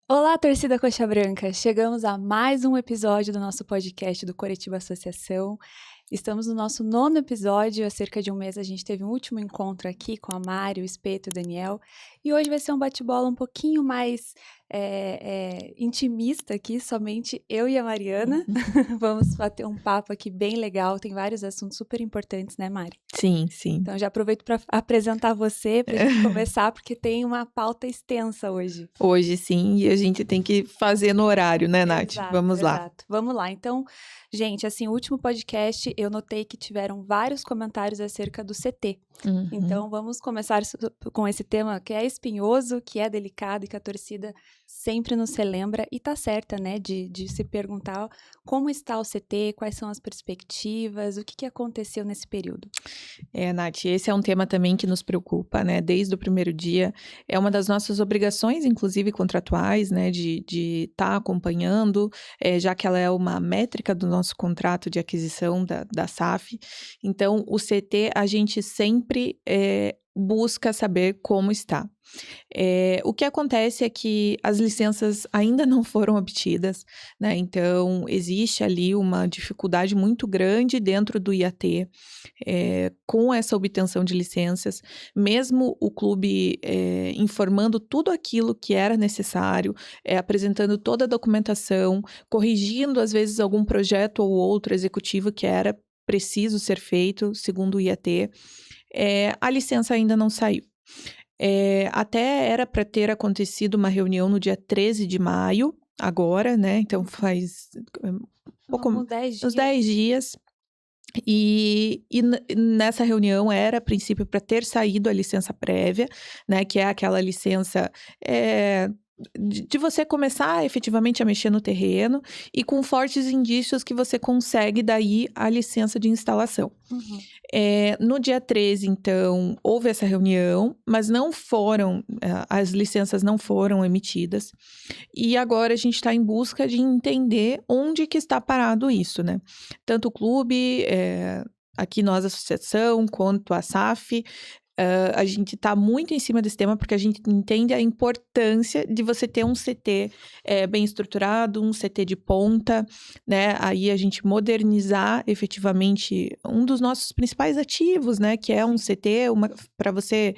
Olá, torcida Coxa Branca! Chegamos a mais um episódio do nosso podcast do Coritiba Associação. Estamos no nosso 9º episódio. Há cerca de um mês a gente teve um último encontro aqui com a Mari, o Espeto e o Daniel. E hoje vai ser um bate-bola um pouquinho mais intimista aqui, somente eu e a Mariana. Vamos bater um papo aqui bem legal. Tem vários assuntos super importantes, né, Mari? Sim, sim. Então já aproveito para apresentar você, para a gente começar, porque tem uma pauta extensa hoje. Hoje sim, e a gente tem que fazer no horário, né, Nath? Exato, Vamos lá. exato. Vamos lá. Então, gente, assim, o último podcast eu notei que tiveram vários comentários acerca do CT. Então, vamos começar com esse tema que é espinhoso, que é delicado e que a torcida sempre nos relembra e tá certa, né, de se perguntar como está o CT, quais são as perspectivas, o que aconteceu nesse período. Nath, esse é um tema também que nos preocupa, né, desde o primeiro dia. É uma das nossas obrigações, inclusive contratuais, né, de estar acompanhando, já que ela é uma métrica do nosso contrato de aquisição da SAF. Então, o CT, a gente sempre busca saber como está. O que acontece é que as licenças ainda não foram obtidas, né? Então, existe ali uma dificuldade muito grande dentro do IAT com essa obtenção de licenças, mesmo o clube informando tudo aquilo que era necessário, apresentando toda a documentação, corrigindo, às vezes, algum projeto ou outro executivo que era preciso ser feito, segundo o IAT, a licença ainda não saiu. Até era para ter acontecido uma reunião no dia 13 de maio, agora, né? Então faz uns 10 dias. E nessa reunião era, a princípio, para ter saído a licença prévia, né? Que é aquela licença de você começar efetivamente a mexer no terreno e com fortes indícios que você consegue daí a licença de instalação. No dia 13, então, houve essa reunião, mas não foram, as licenças não foram emitidas. E agora a gente está em busca de entender onde que está parado isso, né? Tanto o clube, aqui nós, a associação, quanto a SAF, a gente está muito em cima desse tema porque a gente entende a importância de você ter um CT bem estruturado, um CT de ponta, né? Aí a gente modernizar efetivamente um dos nossos principais ativos, né? Que é um CT, para você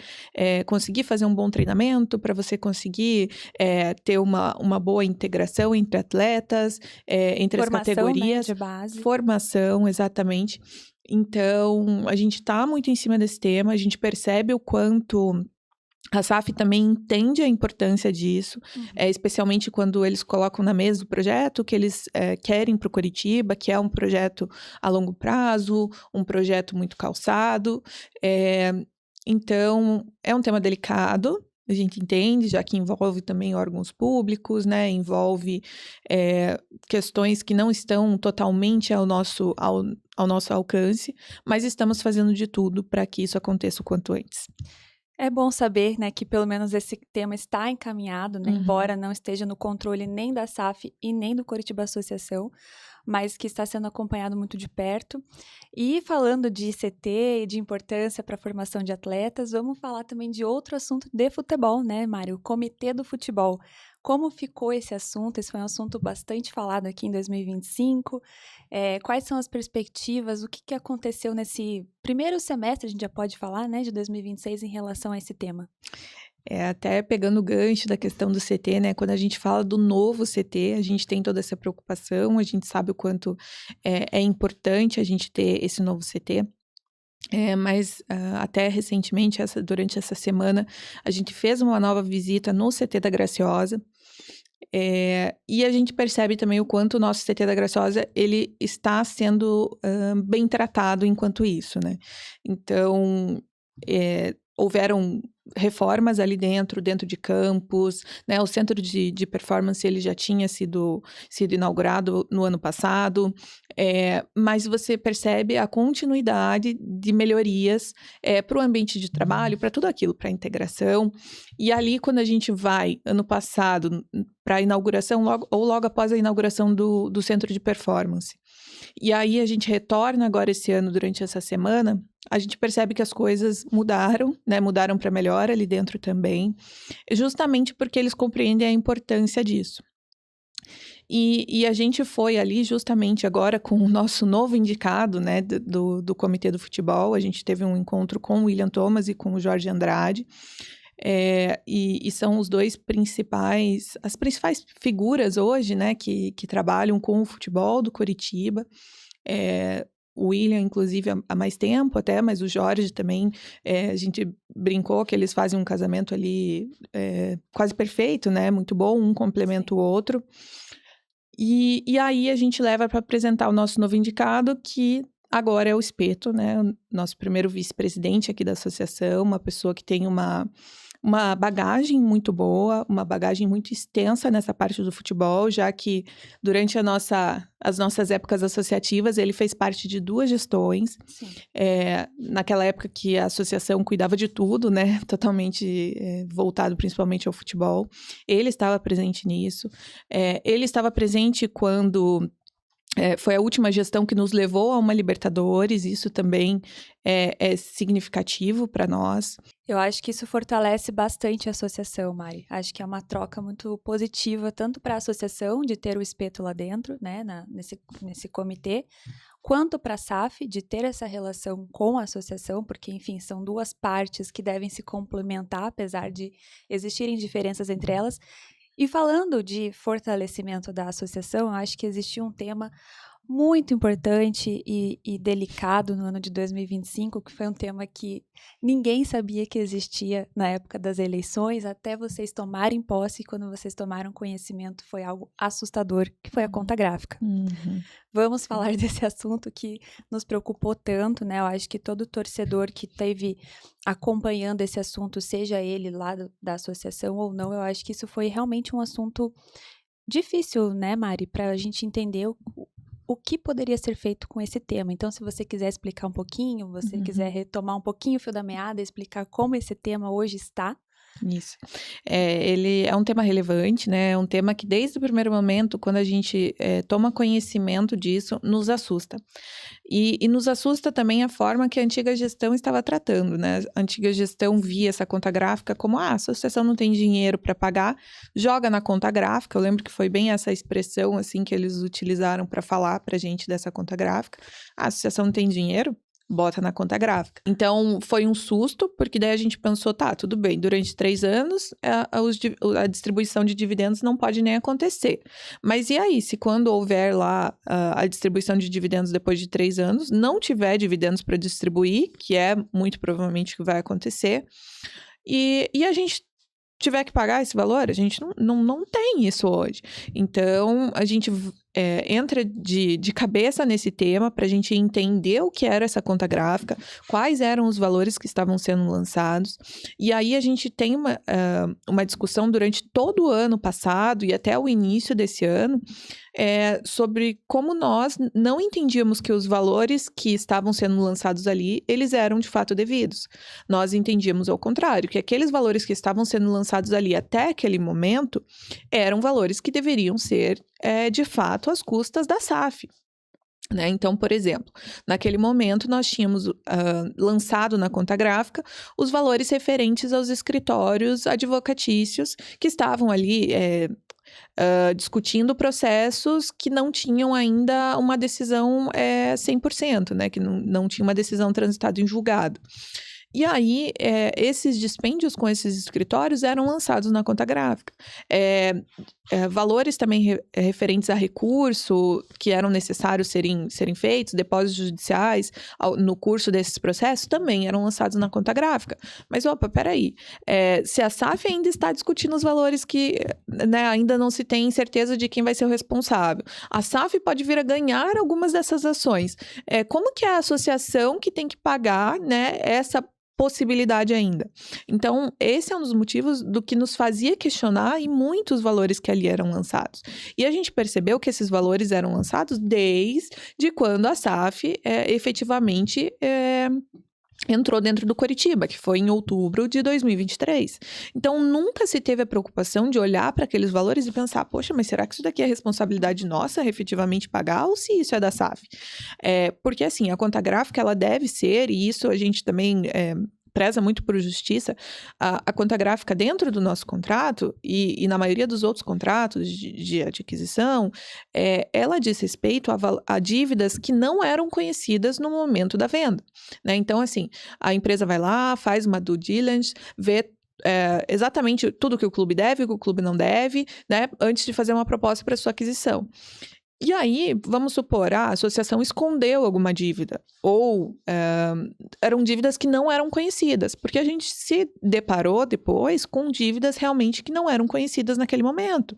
conseguir fazer um bom treinamento, para você conseguir ter uma boa integração entre atletas, entre as categorias. Formação, né, de base. Formação, exatamente. Então, a gente está muito em cima desse tema, a gente percebe o quanto a SAF também entende a importância disso, especialmente quando eles colocam na mesa o projeto que eles querem para o Coritiba, que é um projeto a longo prazo, um projeto muito calçado. Então, é um tema delicado, a gente entende, já que envolve também órgãos públicos, né? Envolve questões que não estão totalmente ao nosso alcance, mas estamos fazendo de tudo para que isso aconteça o quanto antes. É bom saber, né, que pelo menos esse tema está encaminhado, né, embora não esteja no controle nem da SAF e nem do Coritiba Associação, mas que está sendo acompanhado muito de perto. E falando de ICT e de importância para a formação de atletas, vamos falar também de outro assunto de futebol, né, Mário? O Comitê do Futebol. Como ficou esse assunto? Esse foi um assunto bastante falado aqui em 2025. Quais são as perspectivas? O que aconteceu nesse primeiro semestre, a gente já pode falar, né, de 2026 em relação a esse tema? Até pegando o gancho da questão do CT, né? Quando a gente fala do novo CT, a gente tem toda essa preocupação, a gente sabe o quanto é importante a gente ter esse novo CT. Mas até recentemente, durante essa semana, a gente fez uma nova visita no CT da Graciosa. E a gente percebe também o quanto o nosso CT da Graciosa, ele está sendo bem tratado enquanto isso, né? Então, houveram reformas ali dentro de campos, né? O centro de performance, ele já tinha sido inaugurado no ano passado, mas você percebe a continuidade de melhorias para o ambiente de trabalho, para tudo aquilo, para a integração. E ali, quando a gente vai, ano passado, a inauguração, logo após a inauguração do centro de performance. E aí a gente retorna agora esse ano, durante essa semana, a gente percebe que as coisas mudaram, né? Mudaram para melhor ali dentro também, justamente porque eles compreendem a importância disso. E a gente foi ali justamente agora com o nosso novo indicado, né, do Comitê do Futebol. A gente teve um encontro com o William Thomas e com o Jorge Andrade. E são as principais figuras hoje, né, que trabalham com o futebol do Coritiba. O William, inclusive, há mais tempo até, mas o Jorge também, a gente brincou que eles fazem um casamento ali quase perfeito, né, muito bom, um complementa o outro. E aí a gente leva para apresentar o nosso novo indicado, que agora é o Espeto, né, o nosso primeiro vice-presidente aqui da associação, uma pessoa que tem uma bagagem muito boa, uma bagagem muito extensa nessa parte do futebol, já que durante as nossas épocas associativas, ele fez parte de 2 gestões. Sim. Naquela época que a associação cuidava de tudo, né? Totalmente voltado principalmente ao futebol. Ele estava presente nisso. Ele estava presente quando... foi a última gestão que nos levou a uma Libertadores, isso também é significativo para nós. Eu acho que isso fortalece bastante a associação, Mari. Acho que é uma troca muito positiva, tanto para a associação, de ter o Espeto lá dentro, né, nesse comitê, quanto para a SAF, de ter essa relação com a associação, porque, enfim, são 2 partes que devem se complementar, apesar de existirem diferenças entre elas. E falando de fortalecimento da associação, eu acho que existe um tema muito importante e delicado no ano de 2025, que foi um tema que ninguém sabia que existia na época das eleições, até vocês tomarem posse, e quando vocês tomaram conhecimento foi algo assustador, que foi a conta gráfica. Uhum. Vamos falar desse assunto que nos preocupou tanto, né? Eu acho que todo torcedor que esteve acompanhando esse assunto, seja ele lá da associação ou não, eu acho que isso foi realmente um assunto difícil, né, Mari? Para a gente entender o que poderia ser feito com esse tema. Então, se você quiser explicar um pouquinho, você quiser retomar um pouquinho o fio da meada, explicar como esse tema hoje está. Isso. Ele é um tema relevante, né? É um tema que desde o primeiro momento, quando a gente toma conhecimento disso, nos assusta. E nos assusta também a forma que a antiga gestão estava tratando, né? A antiga gestão via essa conta gráfica como, a associação não tem dinheiro para pagar, joga na conta gráfica. Eu lembro que foi bem essa expressão, assim, que eles utilizaram para falar pra gente dessa conta gráfica. A associação não tem dinheiro? Bota na conta gráfica. Então, foi um susto, porque daí a gente pensou, tá, tudo bem, durante 3 anos, a distribuição de dividendos não pode nem acontecer. Mas e aí, se quando houver lá a distribuição de dividendos depois de 3 anos, não tiver dividendos para distribuir, que é muito provavelmente o que vai acontecer, e a gente tiver que pagar esse valor, a gente não tem isso hoje. Então, a gente entra de cabeça nesse tema para a gente entender o que era essa conta gráfica, quais eram os valores que estavam sendo lançados. E aí a gente tem uma discussão durante todo o ano passado e até o início desse ano sobre como nós não entendíamos que os valores que estavam sendo lançados ali, eles eram de fato devidos. Nós entendíamos ao contrário, que aqueles valores que estavam sendo lançados ali até aquele momento eram valores que deveriam ser, de fato, às custas da SAF. Né? Então, por exemplo, naquele momento nós tínhamos lançado na conta gráfica os valores referentes aos escritórios advocatícios que estavam ali discutindo processos que não tinham ainda uma decisão 100%, né? Que não tinha uma decisão transitada em julgado. E aí, esses dispêndios com esses escritórios eram lançados na conta gráfica. Valores também referentes a recurso que eram necessários serem feitos, depósitos judiciais no curso desses processos também eram lançados na conta gráfica. Mas, opa, peraí, se a SAF ainda está discutindo os valores que, né, ainda não se tem certeza de quem vai ser o responsável, a SAF pode vir a ganhar algumas dessas ações. Como que é a associação que tem que pagar, né, essa possibilidade ainda? Então, esse é um dos motivos do que nos fazia questionar e muitos valores que ali eram lançados. E a gente percebeu que esses valores eram lançados desde quando a SAF efetivamente entrou dentro do Coritiba, que foi em outubro de 2023. Então, nunca se teve a preocupação de olhar para aqueles valores e pensar, poxa, mas será que isso daqui é responsabilidade nossa, efetivamente pagar, ou se isso é da SAF? Porque, assim, a conta gráfica, ela deve ser, e isso a gente também preza muito por justiça, a conta gráfica dentro do nosso contrato, e na maioria dos outros contratos de aquisição, ela diz respeito a dívidas que não eram conhecidas no momento da venda, né? Então, assim, a empresa vai lá, faz uma due diligence, vê exatamente tudo que o clube deve, o que o clube não deve, né? Antes de fazer uma proposta para sua aquisição. E aí, vamos supor, a associação escondeu alguma dívida, ou eram dívidas que não eram conhecidas, porque a gente se deparou depois com dívidas realmente que não eram conhecidas naquele momento,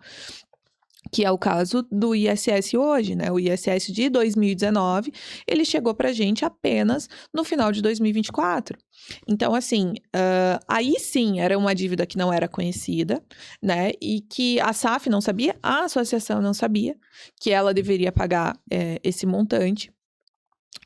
que é o caso do ISS hoje, né? O ISS de 2019, ele chegou pra gente apenas no final de 2024. Então, assim, aí sim era uma dívida que não era conhecida, né? E que a SAF não sabia, a associação não sabia que ela deveria pagar esse montante.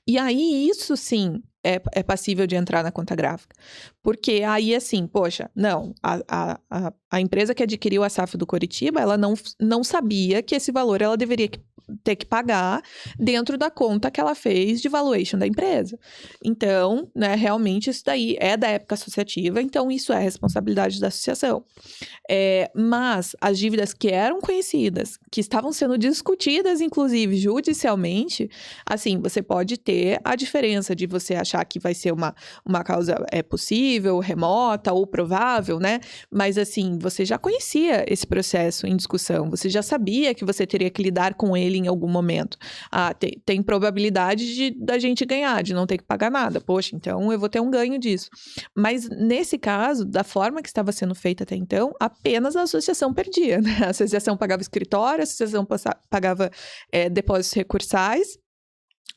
E aí, isso sim é passível de entrar na conta gráfica. Porque aí, assim, poxa, não, a empresa que adquiriu a SAF do Coritiba, ela não sabia que esse valor ela deveria ter que pagar dentro da conta que ela fez de valuation da empresa. Então, né, realmente isso daí é da época associativa, então isso é responsabilidade da associação. Mas as dívidas que eram conhecidas, que estavam sendo discutidas, inclusive, judicialmente, assim, você pode ter a diferença de você achar que vai ser uma causa possível, remota ou provável, né? Mas, assim, você já conhecia esse processo em discussão, você já sabia que você teria que lidar com ele em algum momento. Tem probabilidade da gente ganhar, de não ter que pagar nada. Poxa, então eu vou ter um ganho disso. Mas, nesse caso, da forma que estava sendo feita até então, apenas a associação perdia, né? A associação pagava escritório, a associação pagava depósitos recursais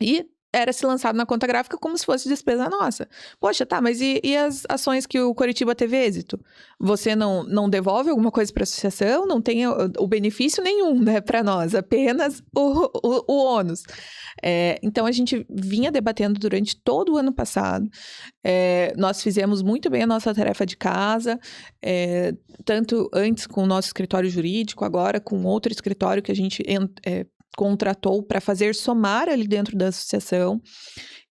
e era-se lançado na conta gráfica como se fosse despesa nossa. Poxa, tá, mas e as ações que o Coritiba teve êxito? Você não devolve alguma coisa para a associação? Não tem o benefício nenhum, né, para nós, apenas o ônus. Então, a gente vinha debatendo durante todo o ano passado. Nós fizemos muito bem a nossa tarefa de casa, tanto antes com o nosso escritório jurídico, agora com outro escritório que a gente contratou para fazer somar ali dentro da associação.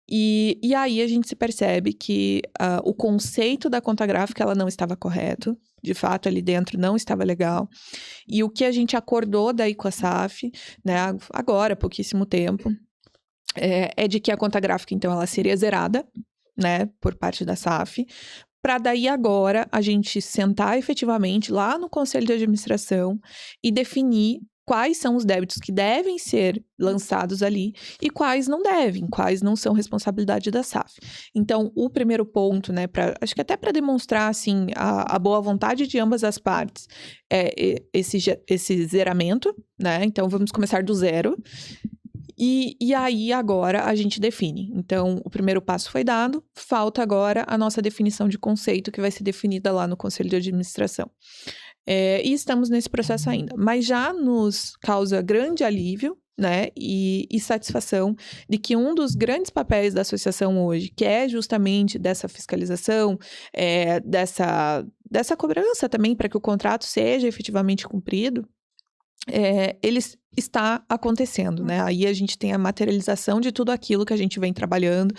E aí a gente se percebe que o conceito da conta gráfica ela não estava correto. De fato, ali dentro não estava legal. E o que a gente acordou daí com a SAF, né, agora, há pouquíssimo tempo, é de que a conta gráfica, então, ela seria zerada, né, por parte da SAF, para daí agora a gente sentar efetivamente lá no conselho de administração e definir quais são os débitos que devem ser lançados ali e quais não devem, quais não são responsabilidade da SAF. Então, o primeiro ponto, né, acho que até para demonstrar, assim, a boa vontade de ambas as partes, é esse zeramento, né, então vamos começar do zero. E aí, agora, a gente define. Então, o primeiro passo foi dado, falta agora a nossa definição de conceito, que vai ser definida lá no Conselho de Administração. E estamos nesse processo ainda. Mas já nos causa grande alívio, né, e satisfação de que um dos grandes papéis da associação hoje, que é justamente dessa fiscalização, dessa cobrança também para que o contrato seja efetivamente cumprido, ele está acontecendo, né? Aí a gente tem a materialização de tudo aquilo que a gente vem trabalhando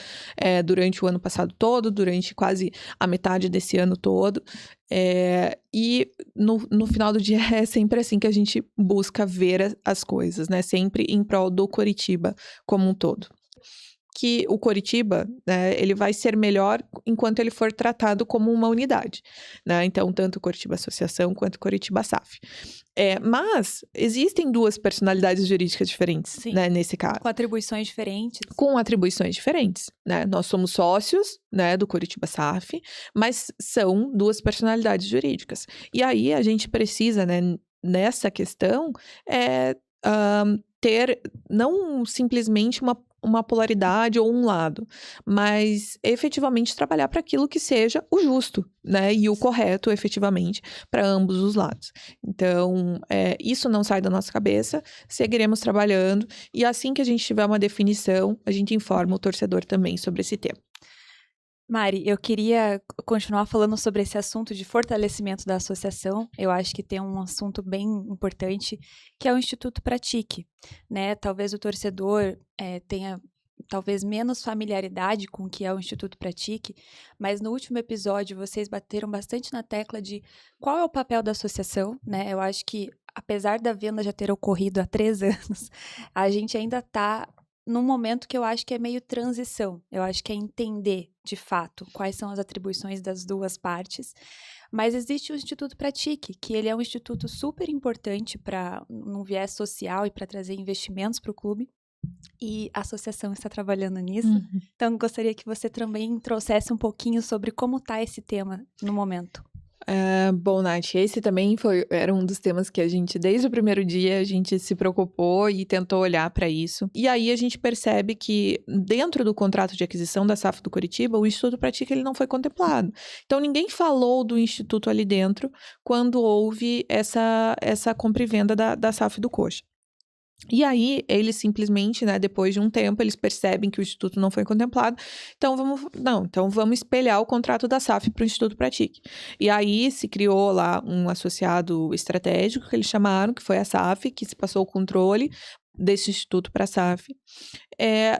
durante o ano passado todo, durante quase a metade desse ano todo. E no final do dia é sempre assim que a gente busca ver as coisas, né? Sempre em prol do Coritiba como um todo. Que o Coritiba, né, ele vai ser melhor enquanto ele for tratado como uma unidade, né? Então, tanto o Coritiba Associação quanto o Coritiba SAF. Mas existem duas personalidades jurídicas diferentes, né, nesse caso. Com atribuições diferentes. Com atribuições diferentes, né? Nós somos sócios, né, do Coritiba SAF, mas são duas personalidades jurídicas. E aí a gente precisa, né, nessa questão, ter não simplesmente uma polaridade ou um lado, mas efetivamente trabalhar para aquilo que seja o justo, né, e o correto, efetivamente, para ambos os lados. Então, isso não sai da nossa cabeça, seguiremos trabalhando, e assim que a gente tiver uma definição, a gente informa o torcedor também sobre esse tema. Mari, eu queria continuar falando sobre esse assunto de fortalecimento da associação. Eu acho que tem um assunto bem importante, que é o Instituto Pratique, né? Talvez o torcedor tenha talvez menos familiaridade com o que é o Instituto Pratique, mas no último episódio vocês bateram bastante na tecla de qual é o papel da associação, né? Eu acho que, apesar da venda já ter ocorrido há 3 anos, a gente ainda está num momento que eu acho que é meio transição. Eu acho que é entender, de fato, quais são as atribuições das duas partes. Mas existe o Instituto Pratique, que ele é um instituto super importante para um viés social e para trazer investimentos para o clube. E a associação está trabalhando nisso. Então, gostaria que você também trouxesse um pouquinho sobre como está esse tema no momento. Bom, Nath, esse também era um dos temas que a gente, desde o primeiro dia, a gente se preocupou e tentou olhar para isso. E aí a gente percebe que dentro do contrato de aquisição da SAF do Coritiba, o Instituto Pratique ele não foi contemplado. Então ninguém falou do Instituto ali dentro quando houve essa compra e venda da SAF do Coxa. E aí, eles simplesmente, né, depois de um tempo, eles percebem que o Instituto não foi contemplado, então vamos espelhar o contrato da SAF para o Instituto Pratique. E aí, se criou lá um associado estratégico, que eles chamaram, que foi a SAF, que se passou o controle desse Instituto para a SAF.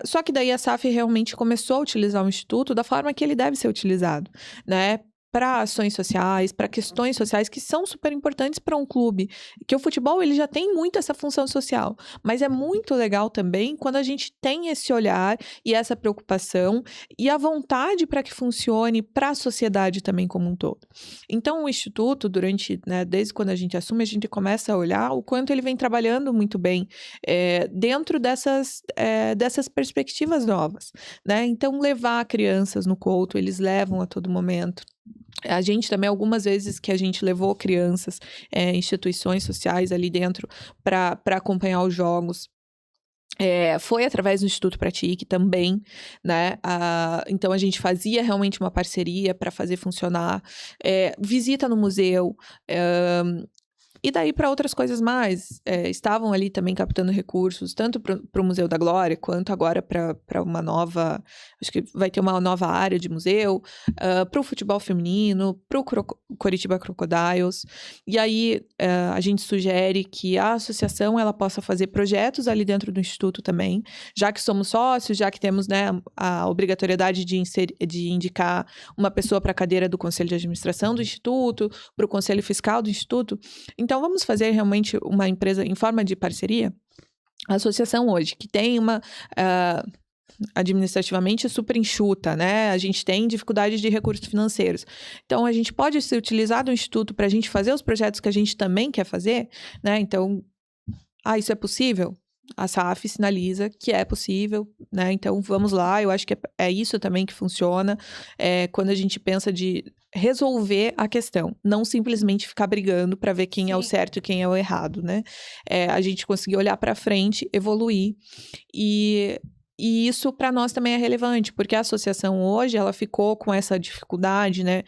Só que daí a SAF realmente começou a utilizar o Instituto da forma que ele deve ser utilizado, né? Para ações sociais, para questões sociais que são super importantes para um clube. Que o futebol ele já tem muito essa função social, mas é muito legal também quando a gente tem esse olhar e essa preocupação e a vontade para que funcione para a sociedade também como um todo. Então o Instituto, desde quando a gente assume, a gente começa a olhar o quanto ele vem trabalhando muito bem dentro dessas perspectivas novas, né? Então levar crianças no Couto, eles levam a todo momento. A gente também, algumas vezes que a gente levou crianças, instituições sociais ali dentro para acompanhar os jogos, foi através do Instituto Pratique também, né? Então a gente fazia realmente uma parceria para fazer funcionar, visita no museu, e daí para outras coisas mais, estavam ali também captando recursos, tanto para o Museu da Glória, quanto agora para uma nova, acho que vai ter uma nova área de museu, para o futebol feminino, para o Coritiba Crocodiles. E aí a gente sugere que a associação ela possa fazer projetos ali dentro do Instituto também, já que somos sócios, já que temos, né, a obrigatoriedade de indicar uma pessoa para a cadeira do Conselho de Administração do Instituto, para o Conselho Fiscal do Instituto. Então, vamos fazer realmente uma empresa em forma de parceria? A associação hoje, que tem uma administrativamente super enxuta, né? A gente tem dificuldade de recursos financeiros. Então, a gente pode se utilizar do Instituto para a gente fazer os projetos que a gente também quer fazer, né? Então, isso é possível? A SAF sinaliza que é possível, né? Então, vamos lá. Eu acho que é isso também que funciona quando a gente pensa de resolver a questão, não simplesmente ficar brigando para ver quem é o certo e quem é o errado, né? A gente conseguir olhar para frente, evoluir e isso para nós também é relevante, porque a associação hoje ela ficou com essa dificuldade, né?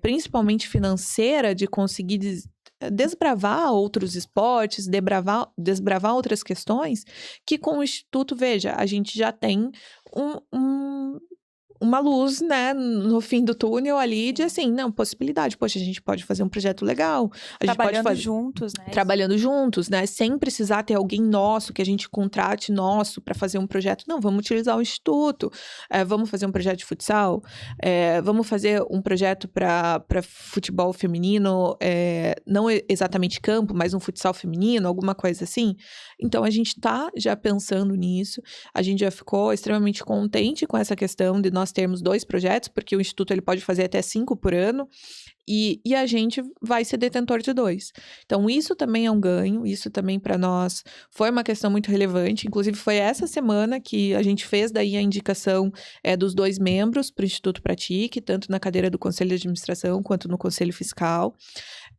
Principalmente financeira, de conseguir desbravar outros esportes, desbravar outras questões, que com o Instituto, veja, a gente já tem uma luz, né, no fim do túnel ali, de assim, não, possibilidade, poxa, a gente pode fazer um projeto legal, a gente pode fazer juntos, né? Trabalhando juntos, né, sem precisar ter alguém nosso, que a gente contrate nosso para fazer um projeto, não, vamos utilizar o Instituto, vamos fazer um projeto de futsal, vamos fazer um projeto para futebol feminino, não exatamente campo, mas um futsal feminino, alguma coisa assim. Então, a gente tá já pensando nisso, a gente já ficou extremamente contente com essa questão de nós termos 2 projetos, porque o Instituto ele pode fazer até 5 por ano, e a gente vai ser detentor de 2. Então, isso também é um ganho, isso também para nós foi uma questão muito relevante. Inclusive, foi essa semana que a gente fez daí a indicação dos 2 membros para o Instituto Pratique, tanto na cadeira do Conselho de Administração quanto no Conselho Fiscal.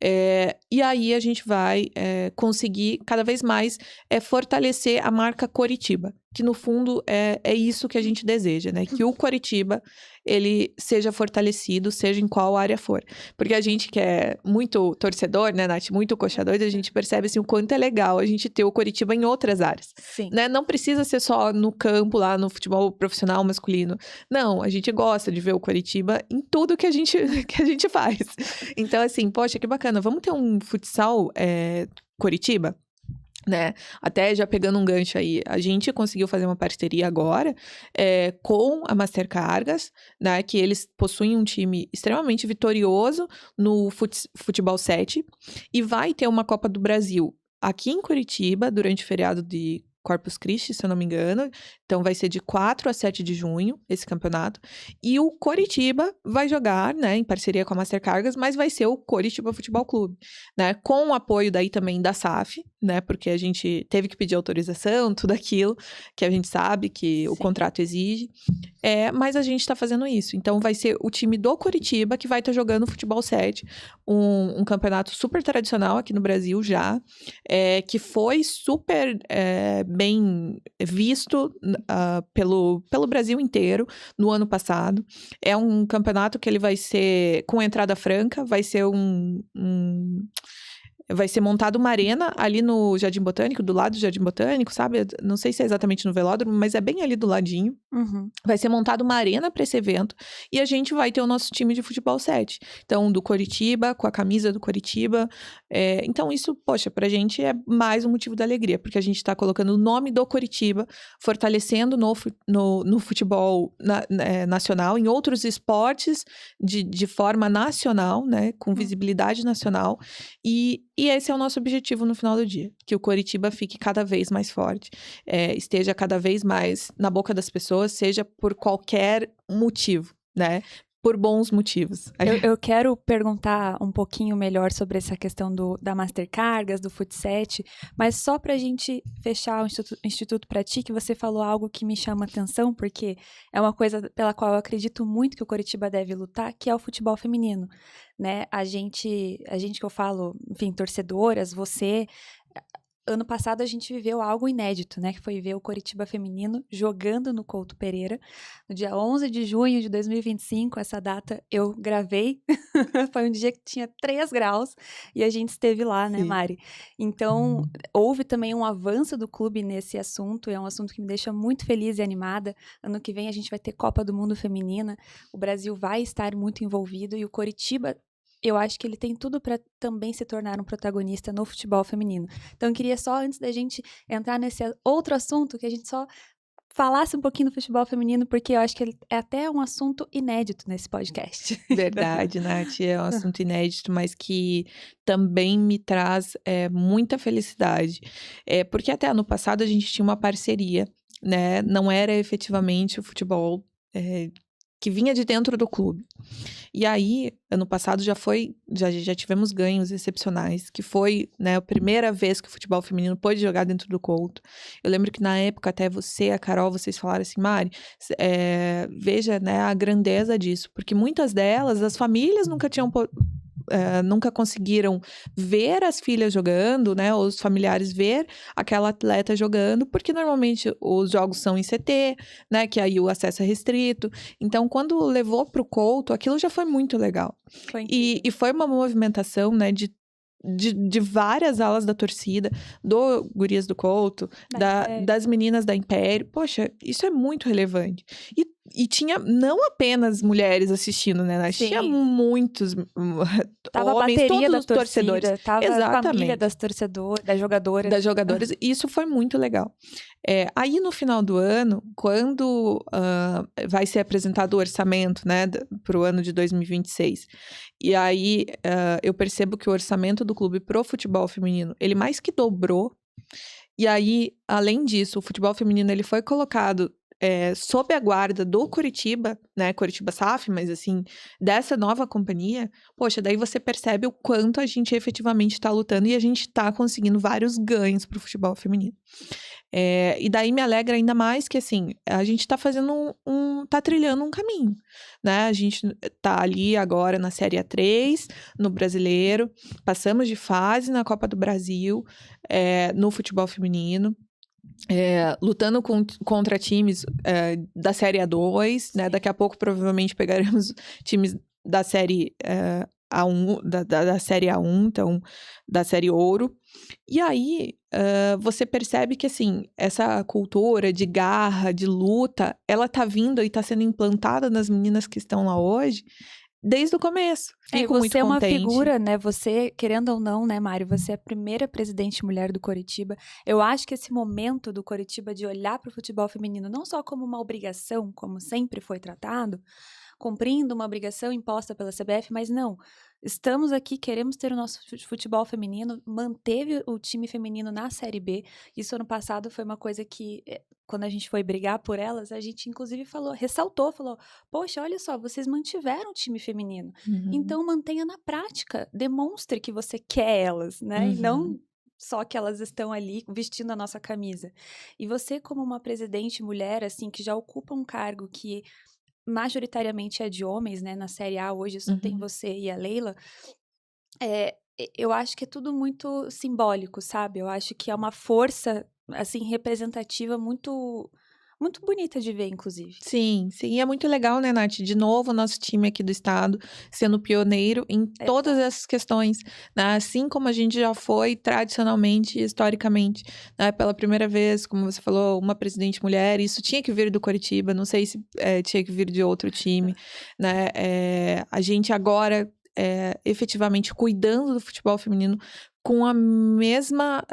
E aí a gente vai conseguir cada vez mais fortalecer a marca Coritiba, que no fundo é isso que a gente deseja, né? Que o Coritiba, ele seja fortalecido, seja em qual área for. Porque a gente que é muito torcedor, né, Nath, muito coxa doida, a gente percebe, assim, o quanto é legal a gente ter o Coritiba em outras áreas. Sim. Né? Não precisa ser só no campo, lá no futebol profissional masculino. Não, a gente gosta de ver o Coritiba em tudo que a gente faz. Então, assim, poxa, que bacana. Vamos ter um futsal Coritiba? Né? Até já pegando um gancho aí, a gente conseguiu fazer uma parceria agora com a Master Cargas, né? Que eles possuem um time extremamente vitorioso no futebol 7 e vai ter uma Copa do Brasil aqui em Curitiba durante o feriado de Corpus Christi, se eu não me engano. Então vai ser de 4 a 7 de junho esse campeonato. E o Coritiba vai jogar, né, em parceria com a Master Cargas, mas vai ser o Coritiba Futebol Clube, né? Com o apoio daí também da SAF, né? Porque a gente teve que pedir autorização, tudo aquilo que a gente sabe que o contrato exige. Mas a gente tá fazendo isso. Então vai ser o time do Coritiba que vai estar jogando futebol 7, um campeonato super tradicional aqui no Brasil já, que foi super bem visto pelo Brasil inteiro no ano passado. É um campeonato que ele vai ser com entrada franca, vai ser vai ser montada uma arena ali no Jardim Botânico, do lado do Jardim Botânico, sabe? Não sei se é exatamente no Velódromo, mas é bem ali do ladinho. Uhum. Vai ser montada uma arena para esse evento e a gente vai ter o nosso time de futebol 7. Então, do Coritiba, com a camisa do Coritiba. Então, isso, poxa, pra gente é mais um motivo da alegria, porque a gente tá colocando o nome do Coritiba, fortalecendo no futebol nacional, em outros esportes de forma nacional, né? Com visibilidade nacional. E esse é o nosso objetivo no final do dia, que o Coritiba fique cada vez mais forte, esteja cada vez mais na boca das pessoas, seja por qualquer motivo, né? Por bons motivos. Eu quero perguntar um pouquinho melhor sobre essa questão da Master Cargas, do Futset, mas só pra gente fechar o Instituto Pra Ti, que você falou algo que me chama atenção, porque é uma coisa pela qual eu acredito muito que o Coritiba deve lutar, que é o futebol feminino, né? A gente que eu falo, enfim, torcedoras, você... Ano passado a gente viveu algo inédito, né? Que foi ver o Coritiba feminino jogando no Couto Pereira. No dia 11 de junho de 2025, essa data eu gravei. Foi um dia que tinha 3 graus e a gente esteve lá, né, Mari? Então, houve também um avanço do clube nesse assunto. É um assunto que me deixa muito feliz e animada. Ano que vem a gente vai ter Copa do Mundo Feminina. O Brasil vai estar muito envolvido e o Coritiba... Eu acho que ele tem tudo para também se tornar um protagonista no futebol feminino. Então, eu queria só, antes da gente entrar nesse outro assunto, que a gente só falasse um pouquinho do futebol feminino, porque eu acho que ele é até um assunto inédito nesse podcast. Verdade, Nath, é um assunto inédito, mas que também me traz muita felicidade. Porque até ano passado a gente tinha uma parceria, né? Não era efetivamente o futebol que vinha de dentro do clube. E aí, ano passado já tivemos ganhos excepcionais, que foi, né, a primeira vez que o futebol feminino pôde jogar dentro do Couto. Eu lembro que na época, até você, a Carol, vocês falaram assim, Mari, veja, né, a grandeza disso, porque muitas delas, as famílias nunca conseguiram ver as filhas jogando, né, ou os familiares ver aquela atleta jogando, porque normalmente os jogos são em CT, né, que aí o acesso é restrito. Então, quando levou pro Couto, aquilo já foi muito legal. E foi uma movimentação, né, de várias alas da torcida, do Gurias do Couto, das meninas da Império. Poxa, isso é muito relevante. E tinha não apenas mulheres assistindo, né? Sim. Tinha muitos tava homens, a bateria todos os torcedores. Tava Exatamente. a família das torcedoras, das jogadoras. Das jogadoras. Isso foi muito legal. Aí, no final do ano, quando vai ser apresentado o orçamento, né, para o ano de 2026, e aí eu percebo que o orçamento do clube pro futebol feminino, ele mais que dobrou. E aí, além disso, o futebol feminino, ele foi colocado sob a guarda do Coritiba, né, Coritiba SAF, mas assim, dessa nova companhia, poxa, daí você percebe o quanto a gente efetivamente está lutando e a gente está conseguindo vários ganhos pro futebol feminino. E daí me alegra ainda mais que, assim, a gente tá fazendo tá trilhando um caminho, né? A gente tá ali agora na Série A3, no Brasileiro, passamos de fase na Copa do Brasil, no futebol feminino. lutando contra times da Série A2, né? Daqui a pouco provavelmente pegaremos times da Série A1, da Série A1, então da Série Ouro. E aí você percebe que assim, essa cultura de garra, de luta, ela tá vindo e tá sendo implantada nas meninas que estão lá hoje desde o começo. Fico muito você é uma contente. figura, né? Você, querendo ou não, né, Mário? Você é a primeira presidente mulher do Coritiba. Eu acho que esse momento do Coritiba de olhar para o futebol feminino não só como uma obrigação, como sempre foi tratado, cumprindo uma obrigação imposta pela CBF, mas não. Estamos aqui, queremos ter o nosso futebol feminino, manteve o time feminino na Série B. Isso ano passado foi uma coisa que, quando a gente foi brigar por elas, a gente inclusive falou, poxa, olha só, vocês mantiveram o time feminino. Então mantenha na prática, demonstre que você quer elas, né? E não só que elas estão ali vestindo a nossa camisa. E você, como uma presidente mulher, assim, que já ocupa um cargo que majoritariamente é de homens, né? Na Série A hoje só tem você e a Leila. Eu acho que é tudo muito simbólico, sabe? Eu acho que é uma força, assim, representativa muito bonita de ver, inclusive. Sim, sim. E é muito legal, né, Nath? De novo, o nosso time aqui do estado sendo pioneiro em todas essas questões, né? Assim como a gente já foi tradicionalmente, historicamente, né? Pela primeira vez, como você falou, uma presidente mulher, isso tinha que vir do Coritiba, não sei se tinha que vir de outro time, né? A gente agora, efetivamente, cuidando do futebol feminino com a mesma,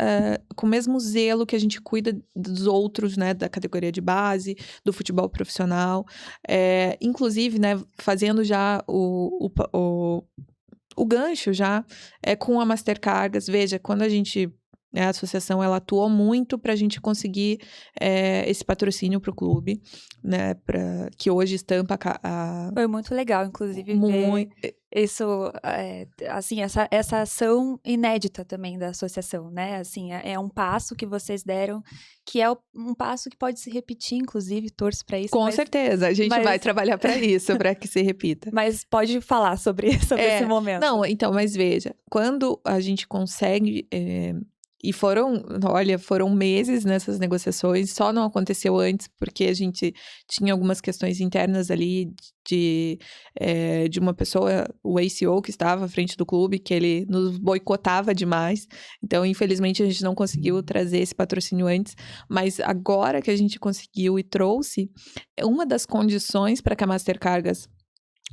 com o mesmo zelo que a gente cuida dos outros, né, da categoria de base, do futebol profissional, inclusive, né, fazendo já o gancho já com a Master Cargas. Veja, quando a gente, a associação, ela atuou muito para a gente conseguir esse patrocínio para o clube, né, que hoje estampa Foi muito legal, inclusive, ver isso, assim, essa ação inédita também da associação, né? Assim, é um passo que vocês deram, que é um passo que pode se repetir, inclusive, torço para isso. Com certeza, a gente vai trabalhar para isso, para que se repita. Mas pode falar sobre esse momento. Não, então, mas veja, quando a gente consegue... E foram meses nessas negociações, só não aconteceu antes porque a gente tinha algumas questões internas ali de uma pessoa, o ACO, que estava à frente do clube, que ele nos boicotava demais. Então, infelizmente, a gente não conseguiu trazer esse patrocínio antes. Mas agora que a gente conseguiu e trouxe, uma das condições para que a Master Cargas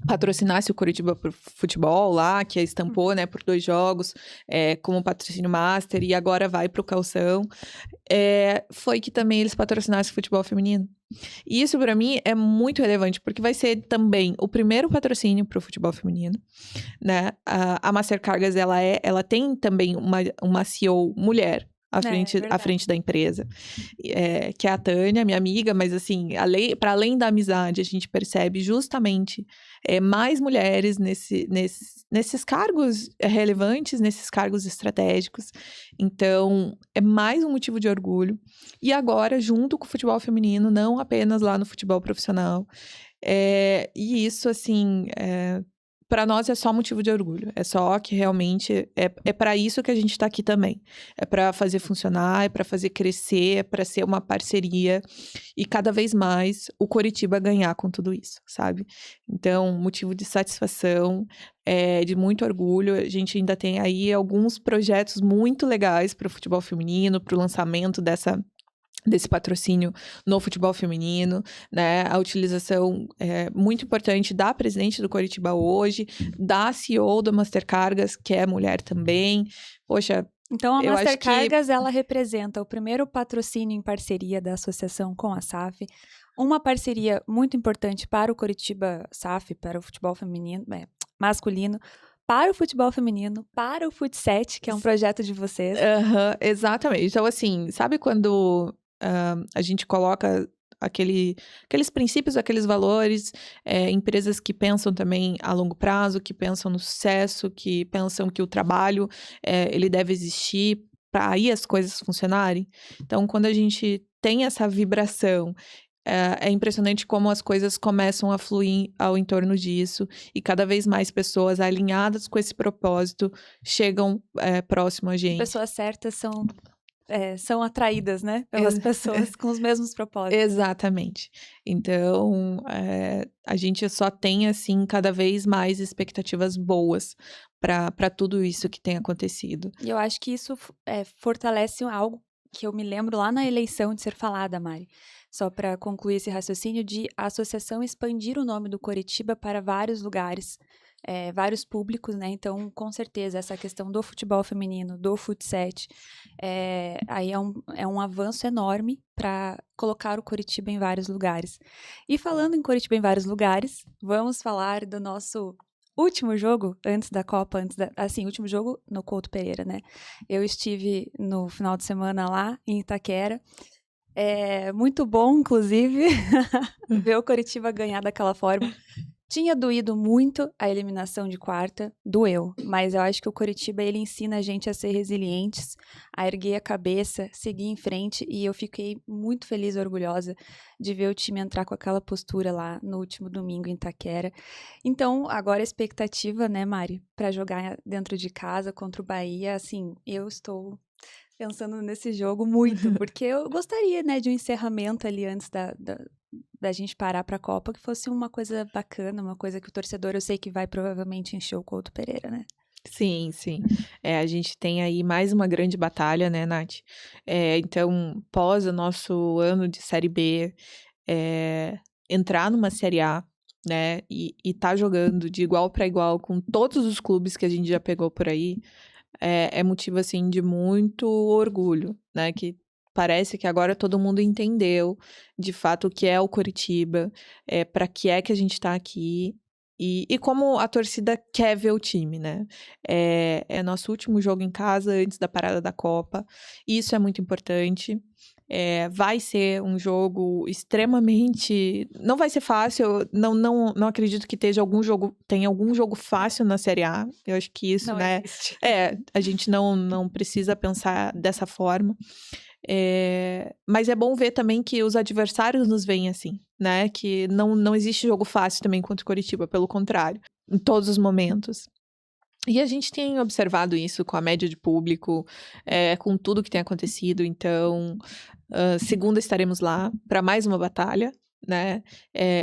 patrocinasse o Coritiba por futebol lá, que estampou, né, por 2 jogos, como patrocínio master, e agora vai pro calção, foi que também eles patrocinassem o futebol feminino. E isso, para mim, é muito relevante, porque vai ser também o primeiro patrocínio pro futebol feminino, né? A Master Cargas, ela tem também uma CEO mulher à frente da empresa, que é a Tânia, minha amiga, mas assim, para além da amizade, a gente percebe justamente mais mulheres nesses cargos relevantes, nesses cargos estratégicos. Então, é mais um motivo de orgulho. E agora, junto com o futebol feminino, não apenas lá no futebol profissional. E isso, assim, para nós é só motivo de orgulho. É só que realmente é para isso que a gente está aqui também. É para fazer funcionar, é para fazer crescer, é para ser uma parceria e cada vez mais o Coritiba ganhar com tudo isso, sabe? Então, motivo de satisfação, de muito orgulho. A gente ainda tem aí alguns projetos muito legais para o futebol feminino, para o lançamento desse patrocínio no futebol feminino, né? A utilização muito importante da presidente do Coritiba hoje, da CEO da Master Cargas, que é mulher também. Poxa, então a Master Cargas, ela representa o primeiro patrocínio em parceria da associação com a SAF, uma parceria muito importante para o Coritiba SAF, para o futebol feminino, masculino, para o futebol feminino, para o Fut7, que é um projeto de vocês. Exatamente. Então, assim, sabe quando a gente coloca aqueles princípios, aqueles valores, empresas que pensam também a longo prazo, que pensam no sucesso, que pensam que o trabalho ele deve existir para aí as coisas funcionarem. Então, quando a gente tem essa vibração, é impressionante como as coisas começam a fluir ao entorno disso e cada vez mais pessoas alinhadas com esse propósito chegam próximo a gente. Pessoas certas são são atraídas, né, pelas pessoas com os mesmos propósitos. Exatamente. Então, a gente só tem, assim, cada vez mais expectativas boas para tudo isso que tem acontecido. E eu acho que isso fortalece algo que eu me lembro lá na eleição de ser falada, Mari. Só para concluir esse raciocínio de a associação expandir o nome do Coritiba para vários lugares, vários públicos, né? Então, com certeza, essa questão do futebol feminino, do futsal, aí é um avanço enorme para colocar o Coritiba em vários lugares. E falando em Coritiba em vários lugares, vamos falar do nosso último jogo antes da Copa, último jogo no Couto Pereira, né? Eu estive no final de semana lá em Itaquera. Muito bom, inclusive, ver o Coritiba ganhar daquela forma. Tinha doído muito a eliminação de quarta, doeu, mas eu acho que o Coritiba, ele ensina a gente a ser resilientes, a erguer a cabeça, seguir em frente, e eu fiquei muito feliz e orgulhosa de ver o time entrar com aquela postura lá no último domingo em Itaquera. Então, agora a expectativa, né, Mari, para jogar dentro de casa contra o Bahia, assim, eu estou pensando nesse jogo muito, porque eu gostaria, né, de um encerramento ali antes da gente parar pra Copa, que fosse uma coisa bacana, uma coisa que o torcedor, eu sei que vai provavelmente encher o Couto Pereira, né? Sim, sim. A gente tem aí mais uma grande batalha, né, Nath? Então, pós o nosso ano de Série B, entrar numa Série A, né, e tá jogando de igual para igual com todos os clubes que a gente já pegou por aí, é motivo, assim, de muito orgulho, né, que parece que agora todo mundo entendeu, de fato, o que é o Coritiba, para que é que a gente tá aqui e como a torcida quer ver o time, né. É nosso último jogo em casa antes da parada da Copa, e isso é muito importante. Vai ser um jogo extremamente não vai ser fácil, não acredito que tenha algum jogo fácil na Série A, eu acho que isso, Não né, existe. a gente não precisa pensar dessa forma. Mas é bom ver também que os adversários nos veem assim, né, que não existe jogo fácil também contra o Coritiba, pelo contrário, em todos os momentos. E a gente tem observado isso com a média de público, com tudo que tem acontecido, então, segunda estaremos lá para mais uma batalha, né,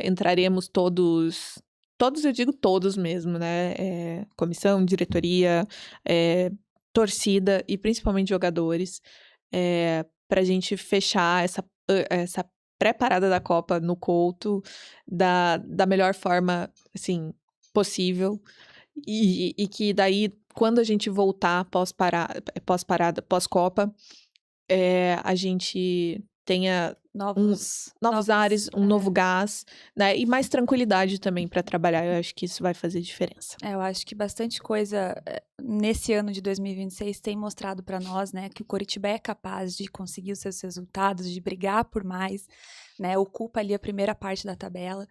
entraremos todos eu digo todos mesmo, né, comissão, diretoria, torcida e principalmente jogadores, para a gente fechar essa pré-parada da Copa no Couto da melhor forma, assim, possível. E que daí, quando a gente voltar pós-parada, pós-Copa, a gente tenha novos ares, um novo gás, né? E mais tranquilidade também para trabalhar. Eu acho que isso vai fazer diferença. Eu acho que bastante coisa nesse ano de 2026 tem mostrado para nós, né, que o Coritiba é capaz de conseguir os seus resultados, de brigar por mais, né? Ocupa ali a primeira parte da tabela.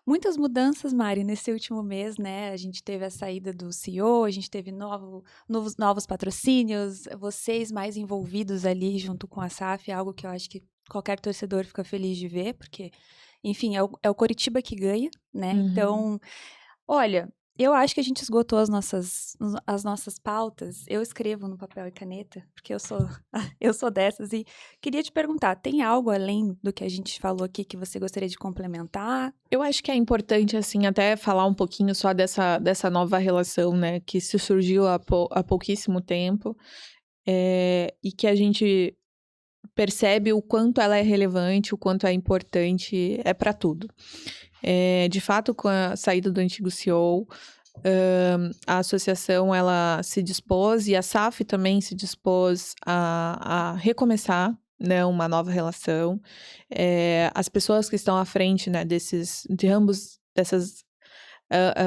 Muitas mudanças, Mari, nesse último mês, né? A gente teve a saída do CEO, a gente teve novos patrocínios, vocês mais envolvidos ali junto com a SAF, algo que eu acho que qualquer torcedor fica feliz de ver, porque, enfim, é o Coritiba que ganha, né? Uhum. Então, olha, eu acho que a gente esgotou as nossas pautas. Eu escrevo no papel e caneta, porque eu sou dessas. E queria te perguntar, tem algo além do que a gente falou aqui que você gostaria de complementar? Eu acho que é importante, assim, até falar um pouquinho só dessa nova relação, né, que se surgiu há pouquíssimo tempo, e que a gente percebe o quanto ela é relevante, o quanto é importante, para tudo. De fato, com a saída do antigo CEO, a associação ela se dispôs e a SAF também se dispôs a recomeçar, né, uma nova relação. As pessoas que estão à frente, né,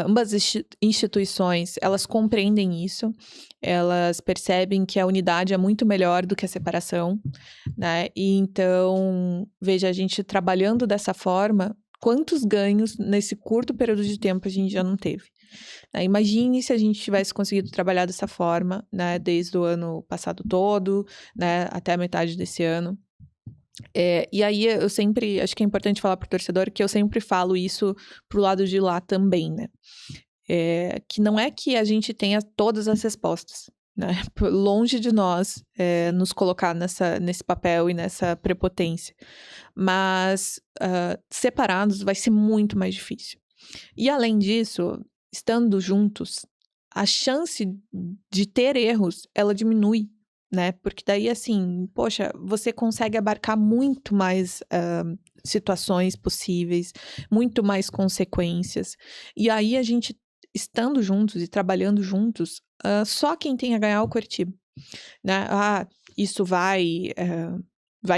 ambas instituições, elas compreendem isso, elas percebem que a unidade é muito melhor do que a separação, né? E então, veja, a gente trabalhando dessa forma, quantos ganhos nesse curto período de tempo a gente já não teve? Né? Imagine se a gente tivesse conseguido trabalhar dessa forma, né, desde o ano passado todo, né, até a metade desse ano. E aí eu sempre, acho que é importante falar pro torcedor que eu sempre falo isso pro lado de lá também, né? Que não é que a gente tenha todas as respostas, né? Longe de nós nos colocar nesse papel e nessa prepotência. Mas separados vai ser muito mais difícil. E além disso, estando juntos, a chance de ter erros, ela diminui, né? Porque daí, assim, poxa, você consegue abarcar muito mais situações possíveis, muito mais consequências. E aí, a gente, estando juntos e trabalhando juntos, só quem tem a ganhar é o Coritiba, né? Isso vai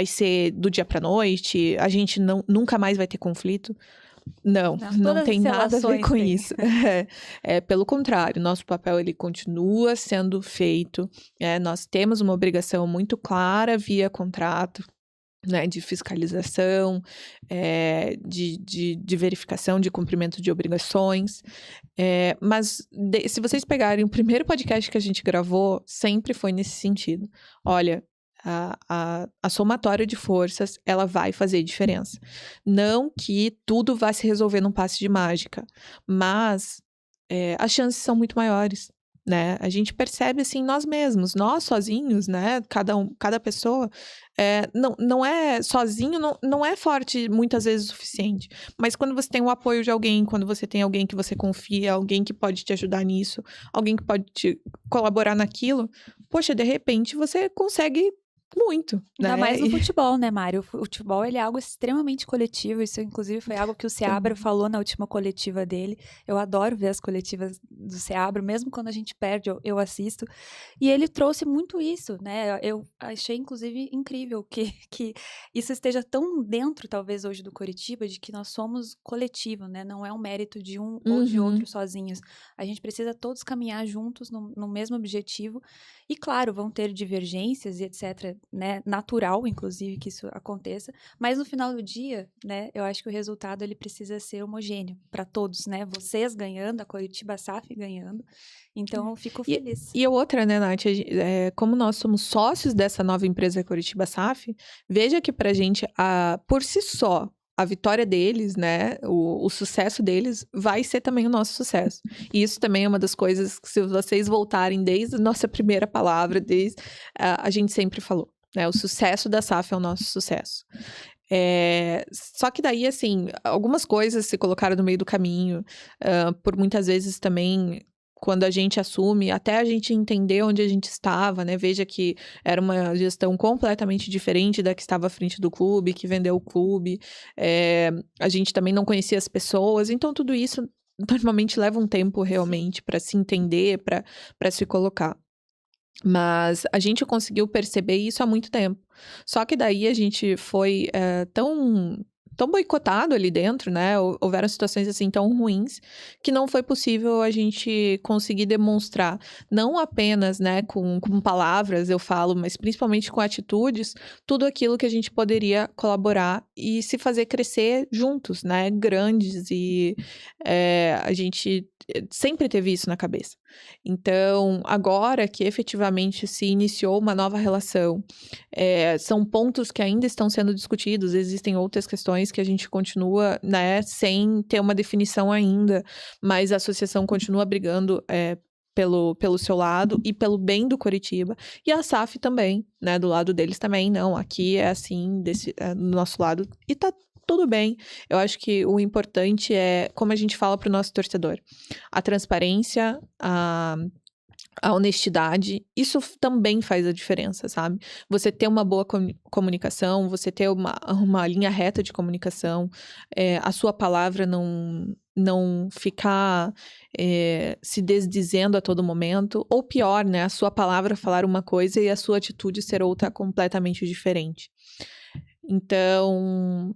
ser do dia pra noite, a gente nunca mais vai ter conflito. Não todas tem as nada a ver relações com têm. isso. Pelo contrário, nosso papel ele continua sendo feito. Nós temos uma obrigação muito clara via contrato, né, de fiscalização, de verificação de cumprimento de obrigações. Mas se vocês pegarem o primeiro podcast que a gente gravou, sempre foi nesse sentido. Olha, a somatória de forças, ela vai fazer diferença. Não que tudo vai se resolver num passe de mágica, mas as chances são muito maiores, né? A gente percebe, assim, nós mesmos, nós sozinhos, né? Cada pessoa, não é sozinho, não é forte muitas vezes o suficiente. Mas quando você tem o apoio de alguém, quando você tem alguém que você confia, alguém que pode te ajudar nisso, alguém que pode te colaborar naquilo, poxa, de repente você consegue muito, Ainda né? mais no futebol, né, Mário? O futebol, ele é algo extremamente coletivo. Isso, inclusive, foi algo que o Seabra falou na última coletiva dele. Eu adoro ver as coletivas do Seabra, mesmo quando a gente perde, eu assisto. E ele trouxe muito isso, né? Eu achei, inclusive, incrível que isso esteja tão dentro, talvez, hoje do Coritiba, de que nós somos coletivo, né? Não é um mérito de um ou de outro sozinhos. A gente precisa todos caminhar juntos no mesmo objetivo. E, claro, vão ter divergências e etc., né? Natural, inclusive, que isso aconteça. Mas, no final do dia, né? Eu acho que o resultado, ele precisa ser homogêneo para todos, né? Vocês ganhando, a Coritiba SAF ganhando. Então, eu fico feliz. E a outra, né, Nath, como nós somos sócios dessa nova empresa Coritiba SAF, veja que pra gente, por si só, a vitória deles, né, o sucesso deles vai ser também o nosso sucesso. E isso também é uma das coisas que, se vocês voltarem desde a nossa primeira palavra, a gente sempre falou, né, o sucesso da SAF é o nosso sucesso. Só que daí, assim, algumas coisas se colocaram no meio do caminho, por muitas vezes também, quando a gente assume, até a gente entender onde a gente estava, né? Veja que era uma gestão completamente diferente da que estava à frente do clube, que vendeu o clube. A gente também não conhecia as pessoas, então tudo isso normalmente leva um tempo realmente para se entender, para se colocar. Mas a gente conseguiu perceber isso há muito tempo. Só que daí a gente foi tão boicotado ali dentro, né? Houveram situações assim tão ruins que não foi possível a gente conseguir demonstrar, não apenas, né, com palavras, eu falo, mas principalmente com atitudes, tudo aquilo que a gente poderia colaborar e se fazer crescer juntos, né? Grandes, e a gente sempre teve isso na cabeça. Então, agora que efetivamente se iniciou uma nova relação, são pontos que ainda estão sendo discutidos, existem outras questões que a gente continua, né, sem ter uma definição ainda, mas a associação continua brigando pelo seu lado e pelo bem do Coritiba, e a SAF também, né, do lado deles também, não, aqui é assim, do nosso lado, e tá tudo bem. Eu acho que o importante é, como a gente fala pro nosso torcedor, a transparência, a honestidade, isso também faz a diferença, sabe? Você ter uma boa comunicação, você ter uma linha reta de comunicação, a sua palavra não ficar se desdizendo a todo momento, ou pior, né? A sua palavra falar uma coisa e a sua atitude ser outra completamente diferente. Então,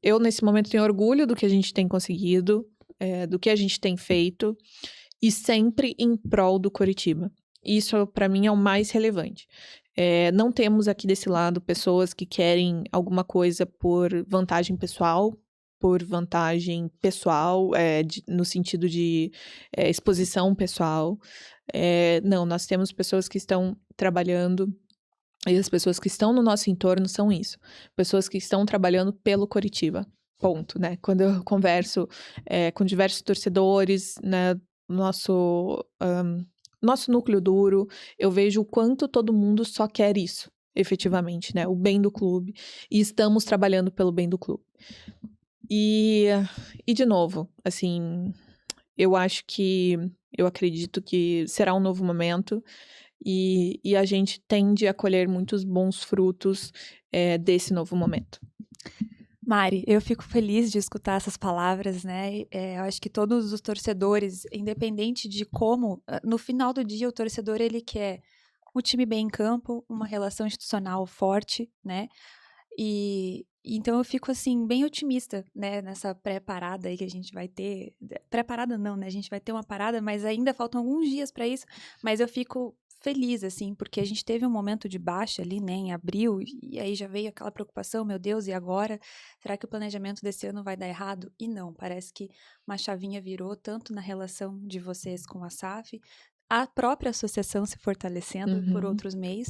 eu nesse momento tenho orgulho do que a gente tem conseguido, do que a gente tem feito, e sempre em prol do Coritiba. Isso, para mim, é o mais relevante. Não temos aqui desse lado pessoas que querem alguma coisa por vantagem pessoal, no sentido de exposição pessoal. Não, nós temos pessoas que estão trabalhando, e as pessoas que estão no nosso entorno são isso. Pessoas que estão trabalhando pelo Coritiba. Ponto, né? Quando eu converso com diversos torcedores, né? nosso núcleo duro, eu vejo o quanto todo mundo só quer isso, efetivamente, né? O bem do clube. E estamos trabalhando pelo bem do clube. E de novo, assim, eu acredito que será um novo momento e a gente tende a colher muitos bons frutos desse novo momento. Mari, eu fico feliz de escutar essas palavras, né? Eu acho que todos os torcedores, independente de como, no final do dia o torcedor ele quer o time bem em campo, uma relação institucional forte, né? E então eu fico assim bem otimista, né, nessa pré-parada aí que a gente vai ter. Pré-parada não, né? A gente vai ter uma parada, mas ainda faltam alguns dias para isso, mas eu fico feliz assim, porque a gente teve um momento de baixa ali, né, em abril, e aí já veio aquela preocupação, meu Deus, e agora? Será que o planejamento desse ano vai dar errado? E não, parece que uma chavinha virou tanto na relação de vocês com a SAF, a própria associação se fortalecendo por outros meios.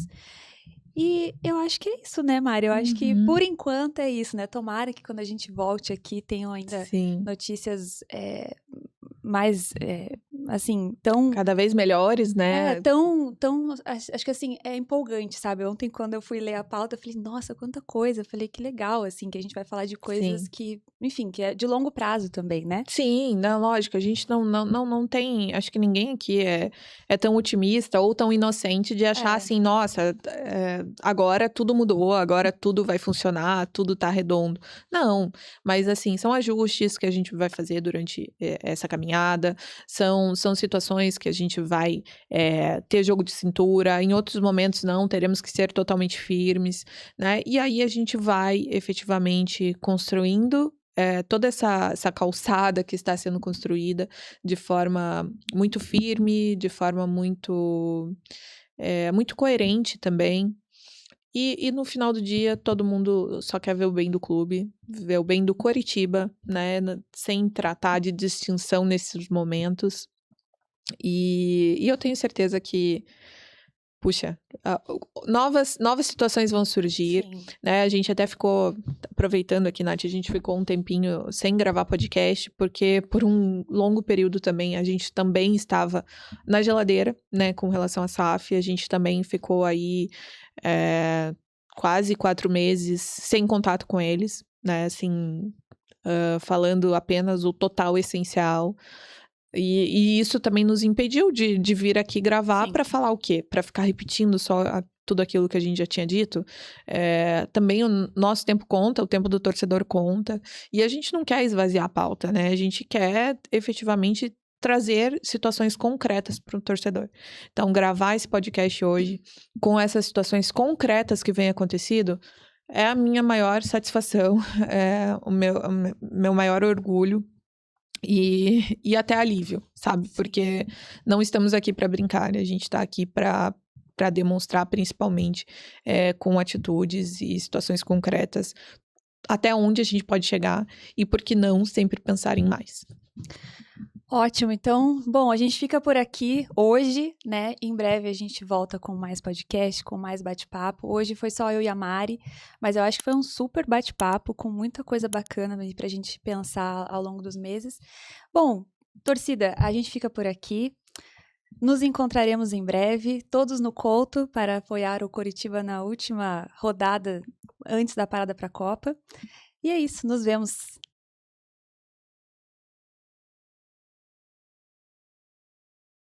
E eu acho que é isso, né, Mari? Eu acho que, por enquanto, é isso, né? Tomara que quando a gente volte aqui tenham ainda Sim. notícias mais, assim, tão... Cada vez melhores, né? Acho que, assim, é empolgante, sabe? Ontem, quando eu fui ler a pauta, eu falei, nossa, quanta coisa. Eu falei, que legal, assim, que a gente vai falar de coisas que, enfim, que é de longo prazo também, né? Sim, não, lógico, a gente não tem, acho que ninguém aqui é tão otimista ou tão inocente de achar assim, nossa, agora tudo mudou, agora tudo vai funcionar, tudo tá redondo. Não, mas assim, são ajustes que a gente vai fazer durante essa caminhada, são situações que a gente vai ter jogo de cintura, em outros momentos não, teremos que ser totalmente firmes, né? E aí a gente vai efetivamente construindo toda essa calçada que está sendo construída de forma muito firme, de forma muito coerente também. E no final do dia, todo mundo só quer ver o bem do clube, ver o bem do Coritiba, né? Sem tratar de distinção nesses momentos. E eu tenho certeza que, puxa, novas situações vão surgir, né? A gente até ficou, aproveitando aqui, Nath, a gente ficou um tempinho sem gravar podcast, porque por um longo período também, a gente também estava na geladeira, né, com relação à SAF, a gente também ficou aí quase 4 meses sem contato com eles, né, assim, falando apenas o total essencial. E isso também nos impediu de vir aqui gravar para falar o quê? Para ficar repetindo só tudo aquilo que a gente já tinha dito. Também o nosso tempo conta, o tempo do torcedor conta. E a gente não quer esvaziar a pauta, né? A gente quer efetivamente trazer situações concretas para o torcedor. Então, gravar esse podcast hoje com essas situações concretas que vem acontecido é a minha maior satisfação, é o meu maior orgulho. E até alívio, sabe? Porque não estamos aqui para brincar, a gente está aqui para demonstrar, principalmente com atitudes e situações concretas, até onde a gente pode chegar e, por que não, sempre pensar em mais. Ótimo, então, bom, a gente fica por aqui hoje, né? Em breve a gente volta com mais podcast, com mais bate-papo. Hoje foi só eu e a Mari, mas eu acho que foi um super bate-papo com muita coisa bacana pra gente pensar ao longo dos meses. Bom, torcida, a gente fica por aqui. Nos encontraremos em breve, todos no Couto, para apoiar o Coritiba na última rodada antes da parada para a Copa. E é isso, nos vemos